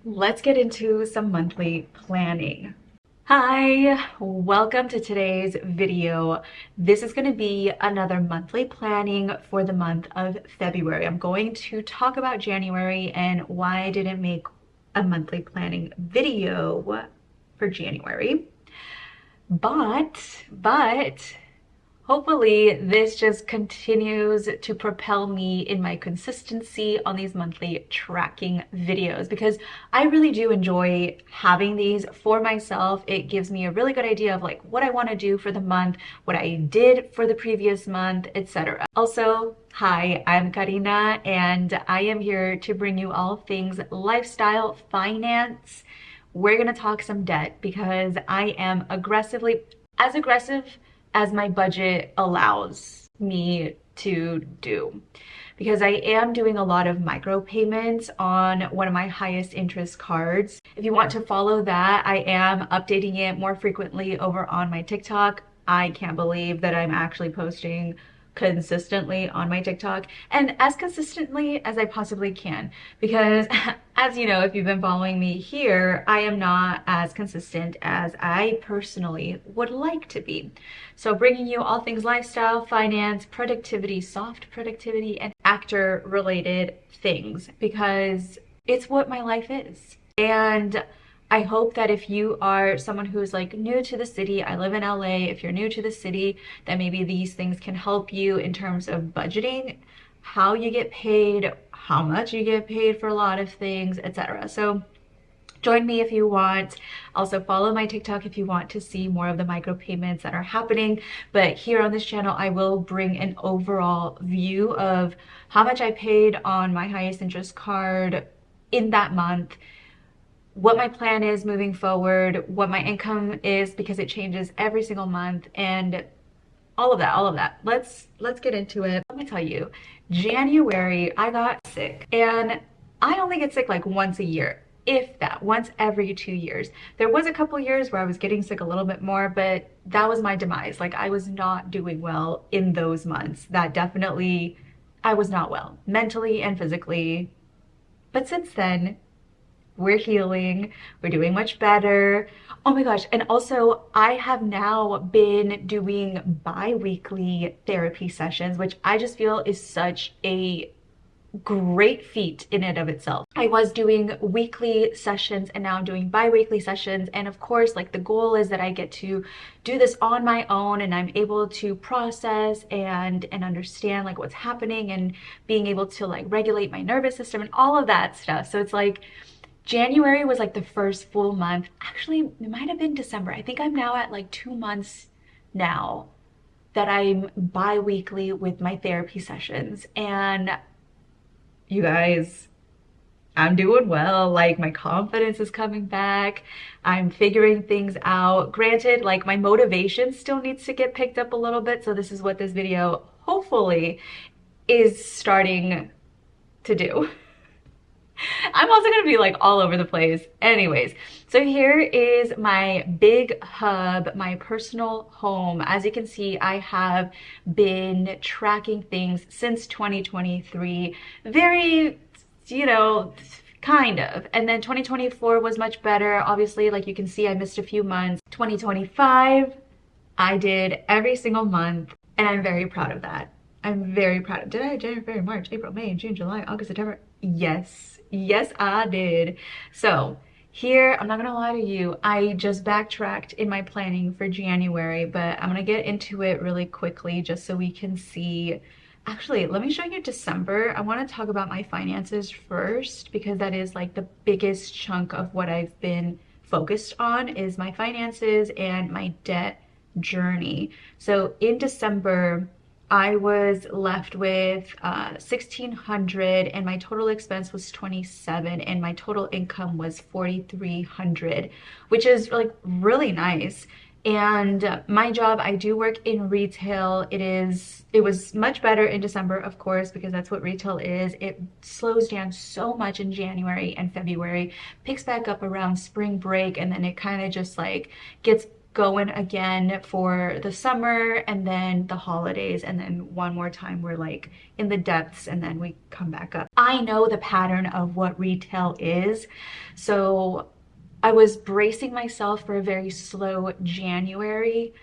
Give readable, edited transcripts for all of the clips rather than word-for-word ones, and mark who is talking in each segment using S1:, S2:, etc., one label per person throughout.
S1: Let's get into some monthly planning. Hi, welcome to today's video. This is going to be another monthly planning for the month of February. I'm going to talk about January and why I didn't make a monthly planning video for January. But hopefully this just continues to propel me in my consistency on these monthly tracking videos because I really do enjoy having these for myself. It gives me a really good idea of like what I want to do for the month, what I did for the previous month, etc. Also, hi, I'm Karina and I am here to bring you all things lifestyle, finance. We're going to talk some debt because I am as aggressive as my budget allows me to do, because I am doing a lot of micro payments on one of my highest interest cards. If you want to follow that, I am updating it more frequently over on my TikTok. I can't believe that I'm actually posting consistently on my TikTok, and as consistently as I possibly can, because as you know, if you've been following me here, I am not as consistent as I personally would like to be. So bringing you all things lifestyle, finance, productivity, soft productivity, and actor related things, because it's what my life is. And I hope that if you are someone who's like new to the city, I live in LA, if you're new to the city, then maybe these things can help you in terms of budgeting, how you get paid, how much you get paid for a lot of things, etc. So join me if you want. Also follow my TikTok if you want to see more of the micro payments that are happening. But here on this channel, I will bring an overall view of how much I paid on my highest interest card in that month, what my plan is moving forward, what my income is, because it changes every single month, and all of that. Let's get into it. Let me tell you, January I got sick, and I only get sick like once a year, if that, once every 2 years. There was a couple years where I was getting sick a little bit more, but that was my demise. Like, I was not doing well in those months. That definitely, I was not well mentally and physically. But since then, we're healing, we're doing much better. Oh my gosh, and also I have now been doing bi-weekly therapy sessions, which I just feel is such a great feat in and of itself. I was doing weekly sessions and now I'm doing bi-weekly sessions, and of course, like, the goal is that I get to do this on my own and I'm able to process and understand like what's happening and being able to like regulate my nervous system and all of that stuff. So it's like January was like the first full month. Actually, it might have been December. I think I'm now at like 2 months now that I'm bi-weekly with my therapy sessions. And you guys, I'm doing well. Like, my confidence is coming back. I'm figuring things out. Granted, like, my motivation still needs to get picked up a little bit. So this is what this video hopefully is starting to do. I'm also gonna be like all over the place. Anyways, so here is my big hub, my personal home. As you can see, I have been tracking things since 2023. Very, kind of. And then 2024 was much better. Obviously, like you can see, I missed a few months. 2025, I did every single month, and I'm very proud of that. I'm very proud of. Did I? January, February, March, April, May, June, July, August, September? Yes, I did. So here, I'm not gonna lie to you, I just backtracked in my planning for January, but I'm gonna get into it really quickly just so we can see. Actually, let me show you December. I want to talk about my finances first because that is like the biggest chunk of what I've been focused on, is my finances and my debt journey. So in December, I was left with 1,600 and my total expense was 27 and my total income was 4,300, which is like really nice. And my job, I do work in retail. It was much better in December, of course, because that's what retail is. It slows down so much in January and February, picks back up around spring break, and then it kind of just like gets going again for the summer and then the holidays, and then one more time we're like in the depths and then we come back up. I know the pattern of what retail is, so I was bracing myself for a very slow January.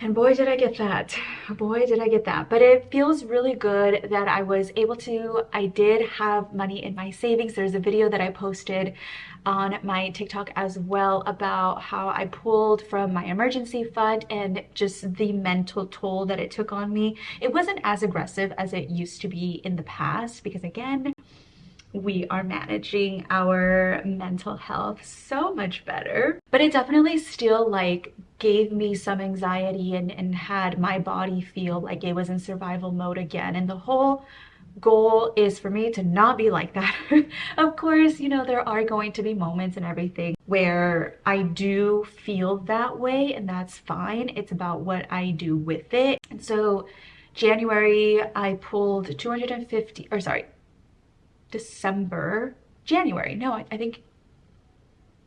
S1: And boy, did I get that. Boy, did I get that. But it feels really good that I was able to, I did have money in my savings. There's a video that I posted on my TikTok as well about how I pulled from my emergency fund and just the mental toll that it took on me. It wasn't as aggressive as it used to be in the past because, again, we are managing our mental health so much better. But it definitely still like gave me some anxiety and had my body feel like it was in survival mode again. And the whole goal is for me to not be like that. Of course, you know, there are going to be moments and everything where I do feel that way, and that's fine. It's about what I do with it. And so January, I pulled 250, or sorry, January. No, I think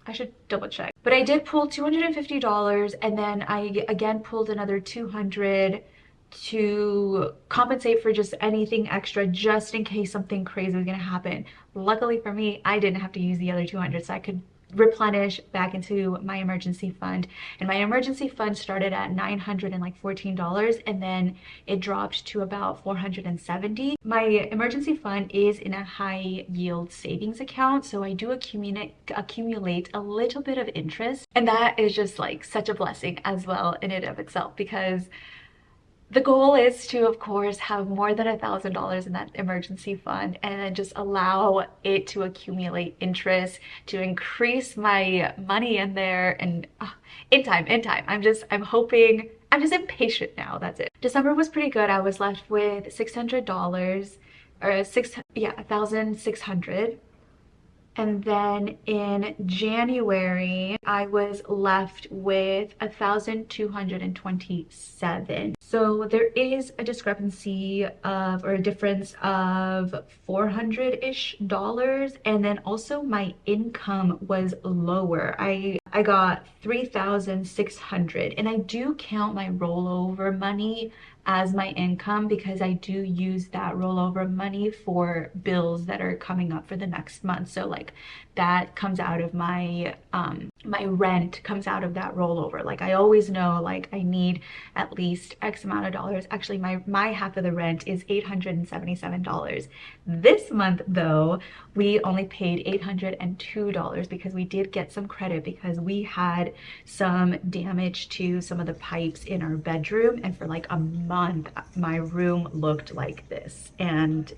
S1: I should double check. But I did pull $250, and then I again pulled another 200 to compensate for just anything extra, just in case something crazy was gonna happen. Luckily for me, I didn't have to use the other 200, so I could replenish back into my emergency fund. And my emergency fund started at $914, and then it dropped to about $470. My emergency fund is in a high yield savings account, so I do accumulate a little bit of interest, and that is just like such a blessing as well in and of itself, because the goal is to, of course, have more than $1,000 in that emergency fund and then just allow it to accumulate interest to increase my money in there. And in time. I'm hoping, I'm just impatient now. That's it. December was pretty good. I was left with $600 or $1,600. And then in January, I was left with 1,227. So there is a discrepancy of, or a difference of $400-ish. And then also my income was lower. I got 3,600, and I do count my rollover money as my income because I do use that rollover money for bills that are coming up for the next month. So like that comes out of my my rent comes out of that rollover. Like I always know like I need at least X amount of dollars. Actually, my half of the rent is $877. This month though, we only paid $802 because we did get some credit because we had some damage to some of the pipes in our bedroom, and for like a month my room looked like this, and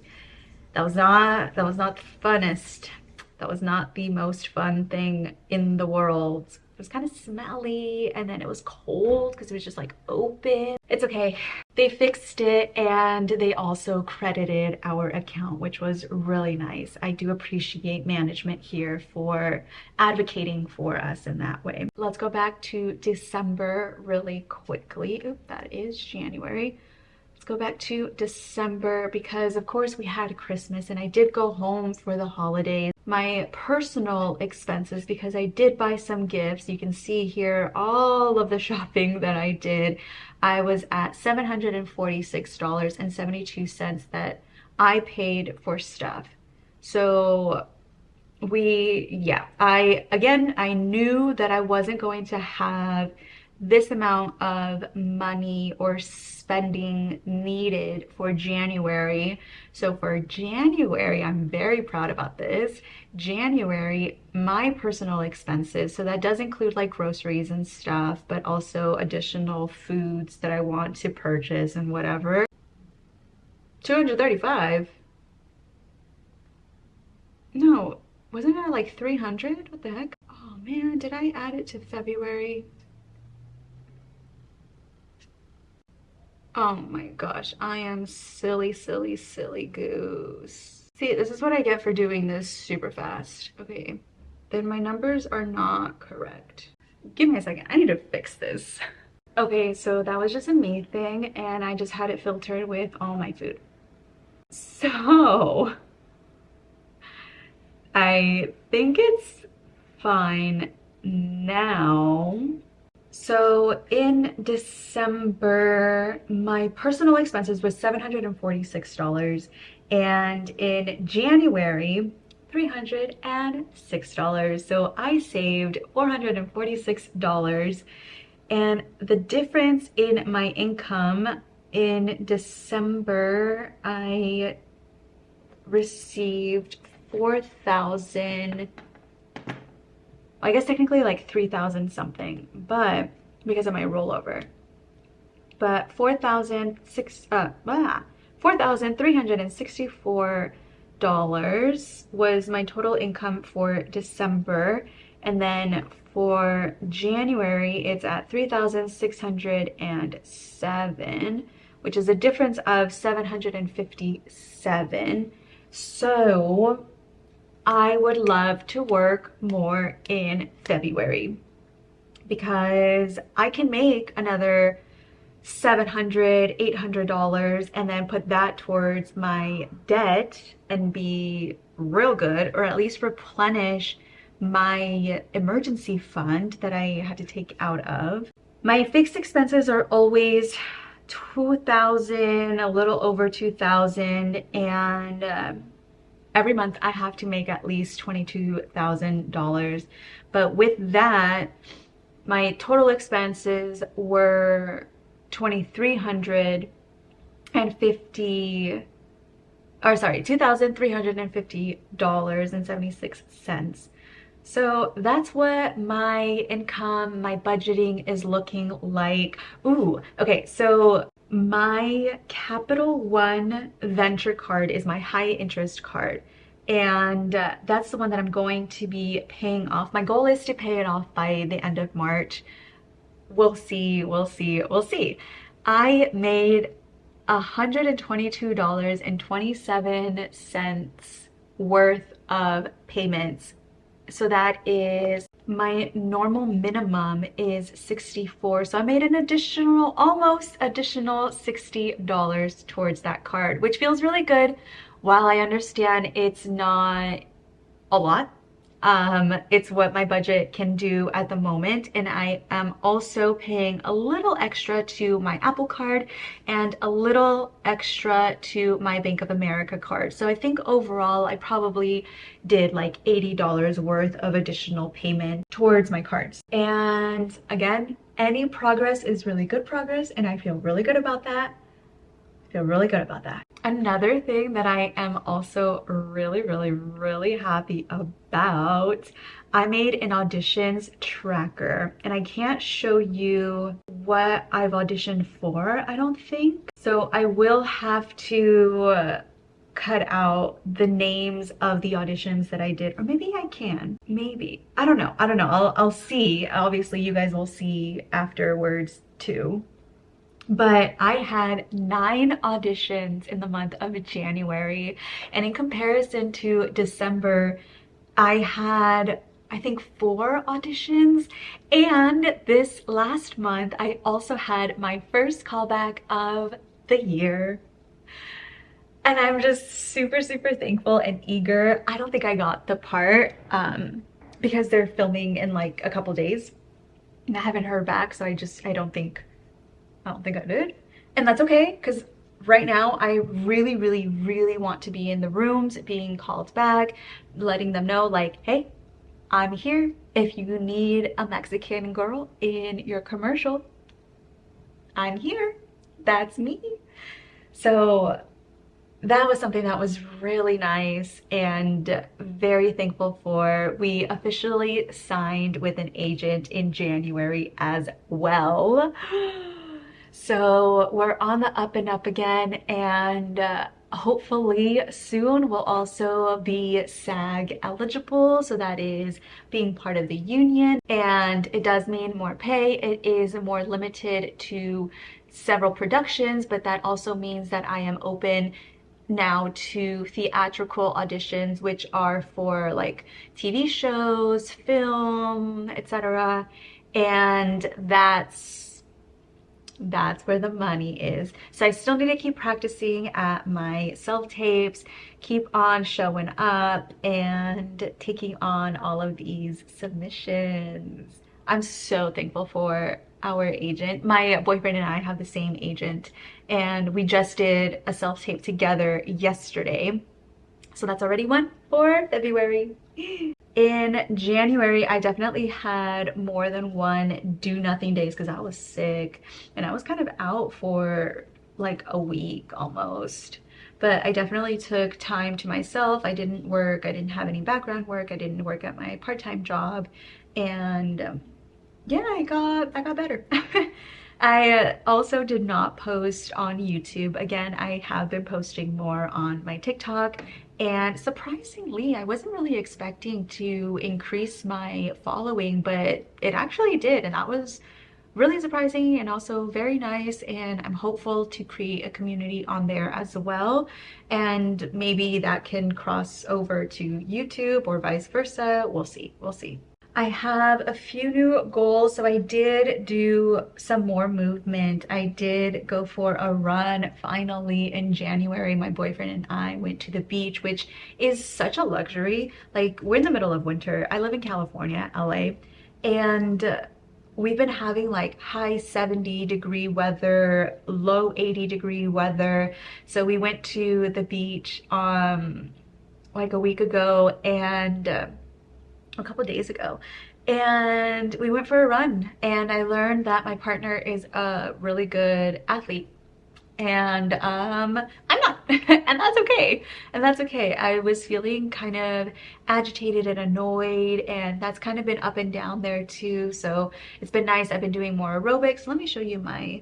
S1: that was not the funnest. That was not the most fun thing in the world. It was kind of smelly, and then it was cold because it was just like open. It's okay. They fixed it, and they also credited our account, which was really nice. I do appreciate management here for advocating for us in that way. Let's go back to December really quickly. Oop, that is January. Go back to December because of course we had Christmas and I did go home for the holidays. My personal expenses, because I did buy some gifts, you can see here all of the shopping that I did. I was at $746.72 that I paid for stuff. So I knew that I wasn't going to have this amount of money or spending needed for January. So for January, I'm very proud about this. January, my personal expenses, so that does include like groceries and stuff, but also additional foods that I want to purchase and whatever. 235? No, wasn't it like 300? What the heck? Oh man, did I add it to February? Oh my gosh, I am silly goose. See, this is what I get for doing this super fast. Okay, then my numbers are not correct. Give me a second, I need to fix this. Okay, so that was just a me thing, and I just had it filtered with all my food. So, I think it's fine now. So in December, my personal expenses was $746, and in January, $306. So I saved $446. And the difference in my income in December, I received 4,000, I guess technically like 3,000 something, but because of my rollover. But $4,364 was my total income for December. And then for January, it's at 3,607, which is a difference of 757. So I would love to work more in February because I can make another $700, $800 and then put that towards my debt and be real good, or at least replenish my emergency fund that I had to take out of. My fixed expenses are always 2,000, a little over 2,000, and every month I have to make at least $22,000. But with that, my total expenses were 2,350, or sorry, $2,350.76. So that's what my income, my budgeting is looking like. Ooh, okay, so my Capital One Venture card is my high interest card. And that's the one that I'm going to be paying off. My goal is to pay it off by the end of March. We'll see, we'll see, we'll see. I made $122.27 worth of payments. So that is, my normal minimum is 64. So I made an additional, almost additional $60 towards that card, which feels really good. While I understand it's not a lot, it's what my budget can do at the moment. And I am also paying a little extra to my Apple card and a little extra to my Bank of America card. So I think overall I probably did like $80 worth of additional payment towards my cards. And again, any progress is really good progress, and I feel really good about that. Feel really good about that. Another thing that I am also really happy about, I made an auditions tracker, and I can't show you what I've auditioned for, I don't think. So I will have to cut out the names of the auditions that I did, or maybe I can, maybe. I don't know. I'll see. Obviously you guys will see afterwards too. But I had 9 auditions in the month of January, and in comparison to December, I had, I think, 4 auditions. And this last month, I also had my first callback of the year. And I'm just super thankful and eager. I don't think I got the part because they're filming in like a couple days, and I haven't heard back, so I don't think I did. And that's okay, because right now I really want to be in the rooms, being called back, letting them know like, hey, I'm here. If you need a Mexican girl in your commercial, I'm here. That's me. So that was something that was really nice and very thankful for. We officially signed with an agent in January as well. So we're on the up and up again, and hopefully soon we'll also be SAG eligible. So that is being part of the union, and it does mean more pay. It is more limited to several productions, but that also means that I am open now to theatrical auditions, which are for like TV shows, film, etc. And that's where the money is. So I still need to keep practicing at my self-tapes, keep on showing up and taking on all of these submissions. I'm so thankful for our agent. My boyfriend and I have the same agent, and we just did a self-tape together yesterday. So that's already one for February. In January, I definitely had more than one do nothing days because I was sick and I was kind of out for like a week almost. But I definitely took time to myself. I didn't work, I didn't have any background work, I didn't work at my part-time job, and yeah, I got better. I also did not post on YouTube. Again, I have been posting more on my TikTok, and surprisingly, I wasn't really expecting to increase my following, but it actually did, and that was really surprising and also very nice. And I'm hopeful to create a community on there as well, and maybe that can cross over to YouTube or vice versa. We'll see. We'll see. I have a few new goals. So I did do some more movement. I did go for a run finally in January. My boyfriend and I went to the beach, which is such a luxury. Like, we're in the middle of winter. I live in California, LA, and we've been having like high 70-degree weather, low 80-degree weather. So we went to the beach like a week ago, and a couple of days ago, and we went for a run, and I learned that my partner is a really good athlete, and I'm not. And that's okay. And that's okay. I was feeling kind of agitated and annoyed, and that's kind of been up and down there too. So it's been nice. I've been doing more aerobics. Let me show you my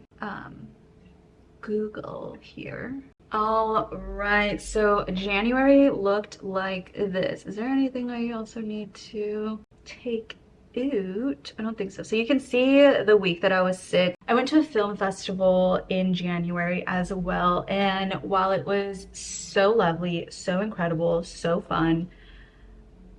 S1: Google here. All right, so January looked like this. Is there anything I also need to take out? I don't think so. So you can see the week that I was sick. I went to a film festival in January as well, and while it was so lovely, so incredible, so fun,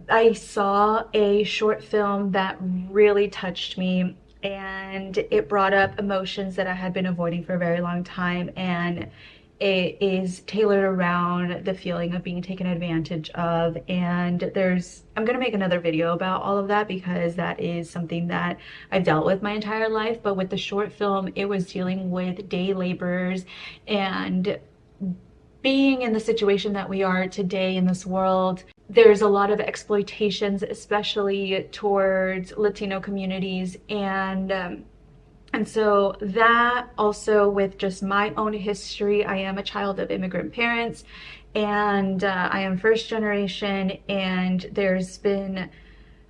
S1: I saw a short film that really touched me, and it brought up emotions that I had been avoiding for a very long time, and it is tailored around the feeling of being taken advantage of. And I'm gonna make another video about all of that because that is something that I've dealt with my entire life. But with the short film, it was dealing with day laborers and being in the situation that we are today in this world. There's a lot of exploitations, especially towards Latino communities, and so that, also with just my own history. I am a child of immigrant parents, and I am first generation, and there's been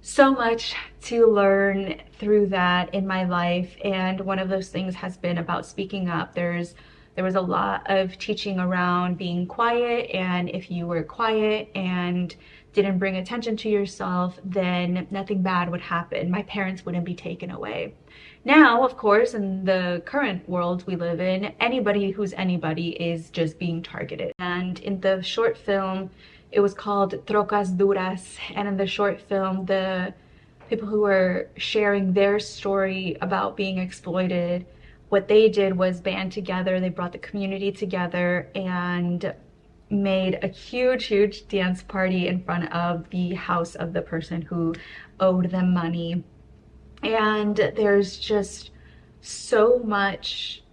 S1: so much to learn through that in my life. And one of those things has been about speaking up. There was a lot of teaching around being quiet, and if you were quiet and didn't bring attention to yourself, then nothing bad would happen. My parents wouldn't be taken away. Now, of course, in the current world we live in, anybody who's anybody is just being targeted. And in the short film, it was called Trocas Duras, and in the short film, the people who were sharing their story about being exploited, what they did was band together. They brought the community together and made a huge dance party in front of the house of the person who owed them money. And there's just so much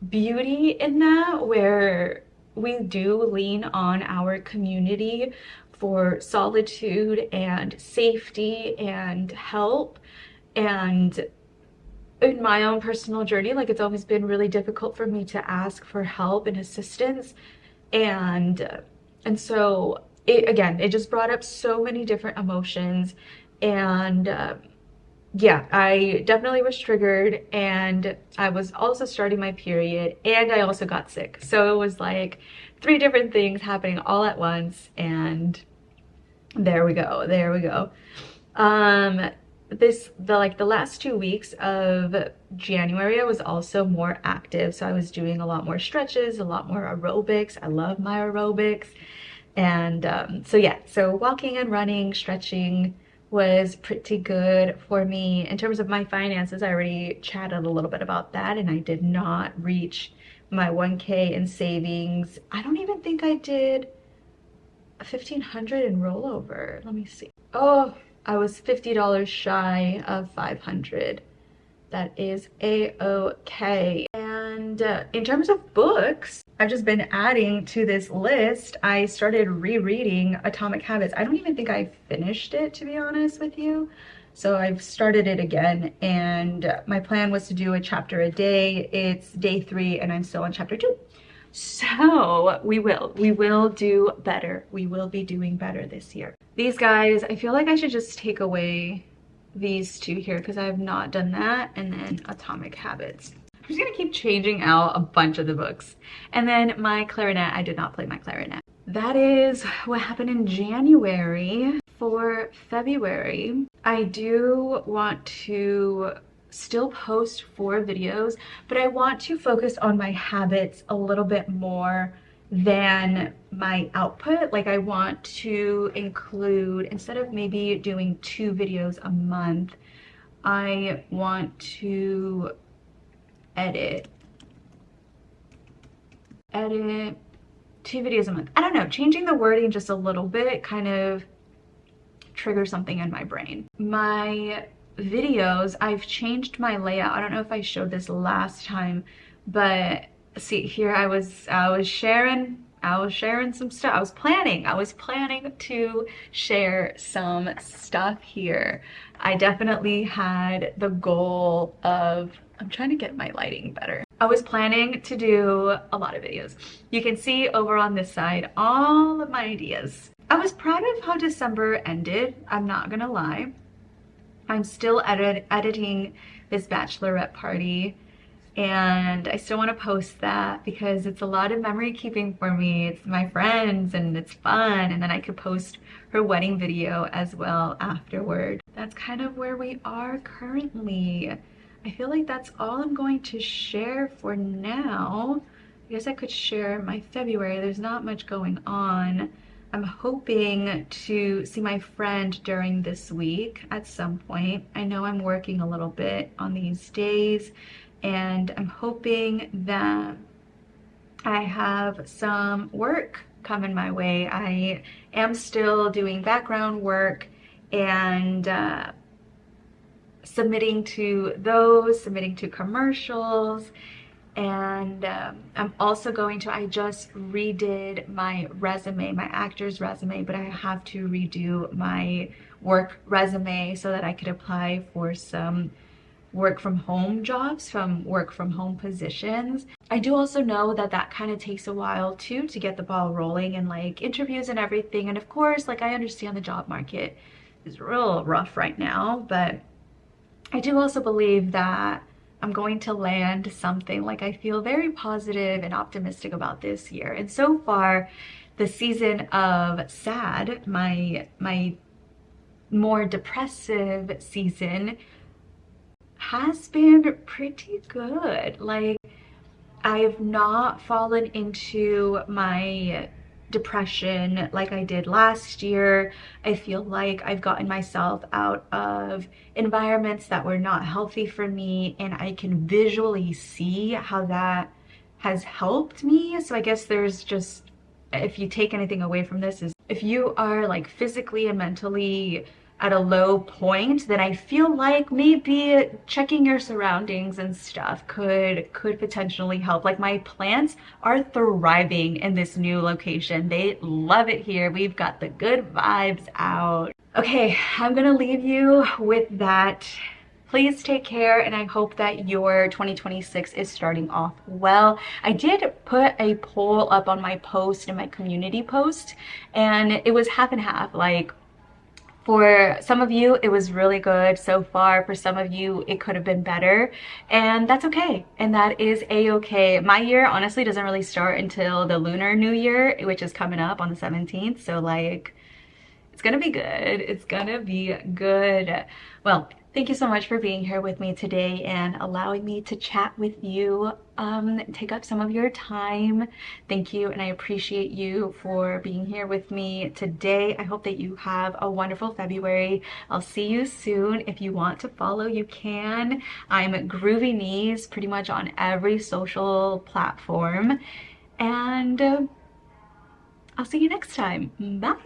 S1: beauty in that, where we do lean on our community for solitude and safety and help. And in my own personal journey, like, it's always been really difficult for me to ask for help and assistance, and so it just brought up so many different emotions. And yeah, I definitely was triggered, and I was also starting my period, and I also got sick. So it was like 3 different things happening all at once, and there we go. The last 2 weeks of January, I was also more active. So I was doing a lot more stretches, a lot more aerobics. I love my aerobics. And so yeah, so walking and running, stretching was pretty good for me. In terms of my finances, I already chatted a little bit about that, and I did not reach my 1K in savings. I don't even think I did 1,500 in rollover. Let me see. Oh, I was $50 shy of 500. That is a-okay. And in terms of books, I've just been adding to this list. I started rereading Atomic Habits. I don't even think I finished it, to be honest with you. So I've started it again, and my plan was to do a chapter a day. It's day 3 and I'm still on chapter 2. So we will do better. We will be doing better this year. These guys, I feel like I should just take away these 2 here because I have not done that, and then Atomic Habits. I'm just gonna keep changing out a bunch of the books. And then my clarinet, I did not play my clarinet. That is what happened in January. For February, I do want to still post 4 videos, but I want to focus on my habits a little bit more than my output. Like I want to include, instead of maybe doing 2 videos a month, I want to edit 2 videos a month. I don't know, changing the wording just a little bit kind of trigger something in my brain. My videos, I've changed my layout. I don't know if I showed this last time, but see here, I was sharing some stuff. I was planning to share some stuff here. I definitely had the goal of, I'm trying to get my lighting better. I was planning to do a lot of videos. You can see over on this side all of my ideas. I was proud of how December ended, I'm not gonna lie. I'm still editing this bachelorette party, and I still want to post that because it's a lot of memory keeping for me. It's my friends and it's fun, and then I could post her wedding video as well afterward. That's kind of where we are currently. I feel like that's all I'm going to share for now. I guess I could share my February. There's not much going on. I'm hoping to see my friend during this week at some point. I know I'm working a little bit on these days, and I'm hoping that I have some work coming my way. I am still doing background work and submitting to commercials. And I'm also going to, I just redid my resume, my actor's resume, but I have to redo my work resume so that I could apply for some work from home jobs, from work from home positions. I do also know that that kind of takes a while too to get the ball rolling, and like interviews and everything. And of course, like I understand the job market is real rough right now, but I do also believe that I'm going to land something. Like I feel very positive and optimistic about this year. And so far, the season of sad, my more depressive season, has been pretty good. Like I've not fallen into my depression like I did last year. I feel like I've gotten myself out of environments that were not healthy for me, and I can visually see how that has helped me. So I guess there's just, if you take anything away from this, is if you are like physically and mentally at a low point, then I feel like maybe checking your surroundings and stuff could potentially help. Like my plants are thriving in this new location. They love it here. We've got the good vibes out. Okay, I'm gonna leave you with that. Please take care, and I hope that your 2026 is starting off well. I did put a poll up on my post, in my community post, and it was half and half. Like, for some of you, it was really good so far. For some of you, it could have been better, and that's okay. And that is a-okay. My year honestly doesn't really start until the Lunar New Year, which is coming up on the 17th. So like, it's gonna be good. It's gonna be good. Well, thank you so much for being here with me today and allowing me to chat with you, take up some of your time. Thank you, and I appreciate you for being here with me today. I hope that you have a wonderful February. I'll see you soon. If you want to follow, you can. I'm Groovy Knees pretty much on every social platform, and I'll see you next time. Bye.